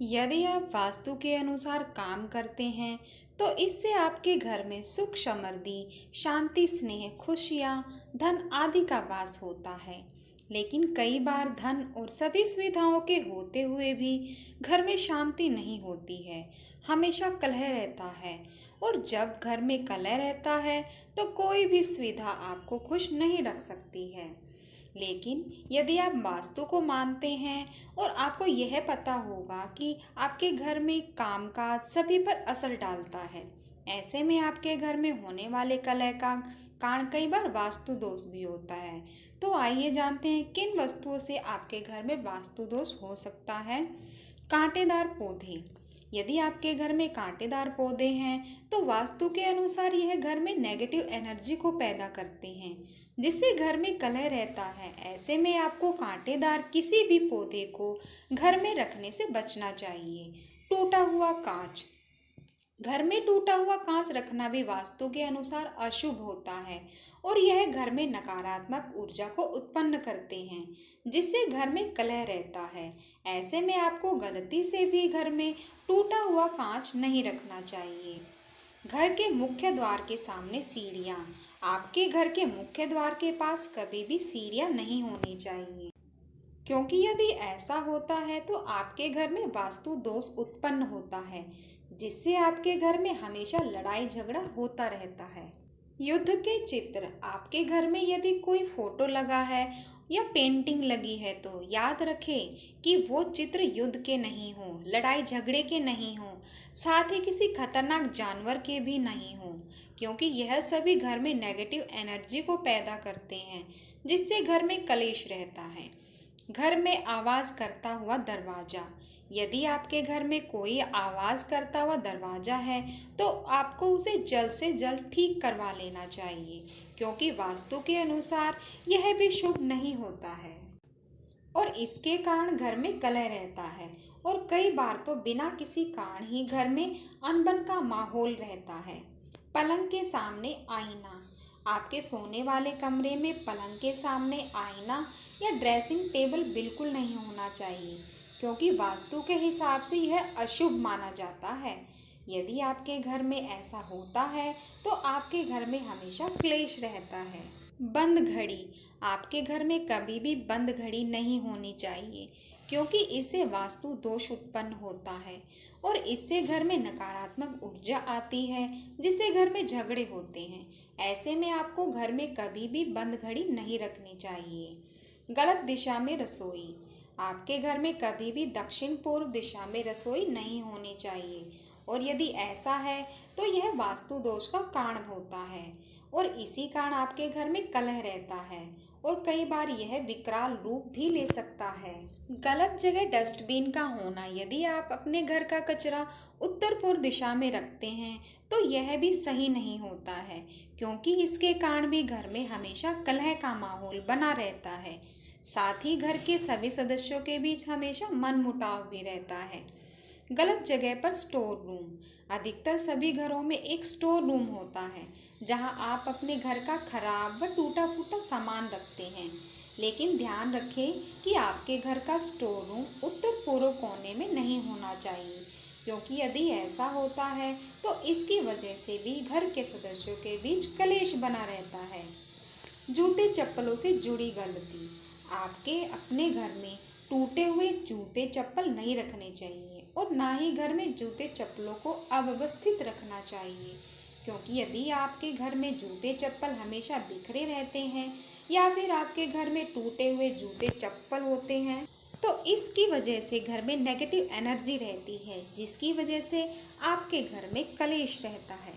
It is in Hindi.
यदि आप वास्तु के अनुसार काम करते हैं तो इससे आपके घर में सुख समृद्धि, शांति, स्नेह, खुशियाँ, धन आदि का वास होता है। लेकिन कई बार धन और सभी सुविधाओं के होते हुए भी घर में शांति नहीं होती है, हमेशा कलह रहता है। और जब घर में कलह रहता है तो कोई भी सुविधा आपको खुश नहीं रख सकती है। लेकिन यदि आप वास्तु को मानते हैं और आपको यह पता होगा कि आपके घर में कामकाज सभी पर असर डालता है, ऐसे में आपके घर में होने वाले कलह का कारण कई बार वास्तु दोष भी होता है। तो आइए जानते हैं किन वस्तुओं से आपके घर में वास्तु दोष हो सकता है। कांटेदार पौधे। यदि आपके घर में कांटेदार पौधे हैं तो वास्तु के अनुसार यह घर में नेगेटिव एनर्जी को पैदा करते हैं, जिससे घर में कलह रहता है। ऐसे में आपको कांटेदार किसी भी पौधे को घर में रखने से बचना चाहिए। टूटा हुआ कांच। घर में टूटा हुआ कांच रखना भी वास्तु के अनुसार अशुभ होता है और यह घर में नकारात्मक ऊर्जा को उत्पन्न करते हैं, जिससे घर में कलह रहता है। ऐसे में आपको गलती से भी घर में टूटा हुआ कांच नहीं रखना चाहिए। घर के मुख्य द्वार के सामने सीढ़ियाँ। आपके घर के मुख्य द्वार के पास कभी भी सीढ़ियाँ नहीं होनी चाहिए, क्योंकि यदि ऐसा होता है तो आपके घर में वास्तु दोष उत्पन्न होता है, जिससे आपके घर में हमेशा लड़ाई झगड़ा होता रहता है। युद्ध के चित्र। आपके घर में यदि कोई फोटो लगा है या पेंटिंग लगी है तो याद रखें कि वो चित्र युद्ध के नहीं हो, लड़ाई झगड़े के नहीं हो, साथ ही किसी खतरनाक जानवर के भी नहीं हो, क्योंकि यह सभी घर में नेगेटिव एनर्जी को पैदा करते हैं, जिससे घर में कलेश रहता है। घर में आवाज़ करता हुआ दरवाज़ा। यदि आपके घर में कोई आवाज़ करता हुआ दरवाज़ा है तो आपको उसे जल्द से जल्द ठीक करवा लेना चाहिए, क्योंकि वास्तु के अनुसार यह भी शुभ नहीं होता है और इसके कारण घर में कलह रहता है। और कई बार तो बिना किसी कारण ही घर में अनबन का माहौल रहता है। पलंग के सामने आईना। आपके सोने वाले कमरे में पलंग के सामने आईना या ड्रेसिंग टेबल बिल्कुल नहीं होना चाहिए, क्योंकि वास्तु के हिसाब से यह अशुभ माना जाता है। यदि आपके घर में ऐसा होता है तो आपके घर में हमेशा क्लेश रहता है। बंद घड़ी। आपके घर में कभी भी बंद घड़ी नहीं होनी चाहिए, क्योंकि इससे वास्तु दोष उत्पन्न होता है और इससे घर में नकारात्मक ऊर्जा आती है, जिससे घर में झगड़े होते हैं। ऐसे में आपको घर में कभी भी बंद घड़ी नहीं रखनी चाहिए। गलत दिशा में रसोई। आपके घर में कभी भी दक्षिण पूर्व दिशा में रसोई नहीं होनी चाहिए और यदि ऐसा है तो यह वास्तु दोष का कारण होता है और इसी कारण आपके घर में कलह रहता है और कई बार यह विकराल रूप भी ले सकता है। गलत जगह डस्टबिन का होना। यदि आप अपने घर का कचरा उत्तर पूर्व दिशा में रखते हैं तो यह भी सही नहीं होता है, क्योंकि इसके कारण भी घर में हमेशा कलह का माहौल बना रहता है। साथ ही घर के सभी सदस्यों के बीच हमेशा मनमुटाव भी रहता है। गलत जगह पर स्टोर रूम। अधिकतर सभी घरों में एक स्टोर रूम होता है, जहां आप अपने घर का खराब व टूटा फूटा सामान रखते हैं। लेकिन ध्यान रखें कि आपके घर का स्टोर रूम उत्तर पूर्व कोने में नहीं होना चाहिए, क्योंकि यदि ऐसा होता है तो इसकी वजह से भी घर के सदस्यों के बीच कलेश बना रहता है। जूते चप्पलों से जुड़ी गलती। आपके अपने घर में टूटे हुए जूते चप्पल नहीं रखने चाहिए और ना ही घर में जूते चप्पलों को अव्यवस्थित रखना चाहिए, क्योंकि यदि आपके घर में जूते चप्पल हमेशा बिखरे रहते हैं या फिर आपके घर में टूटे हुए जूते चप्पल होते हैं तो इसकी वजह से घर में नेगेटिव एनर्जी रहती है, जिसकी वजह से आपके घर में कलेश रहता है।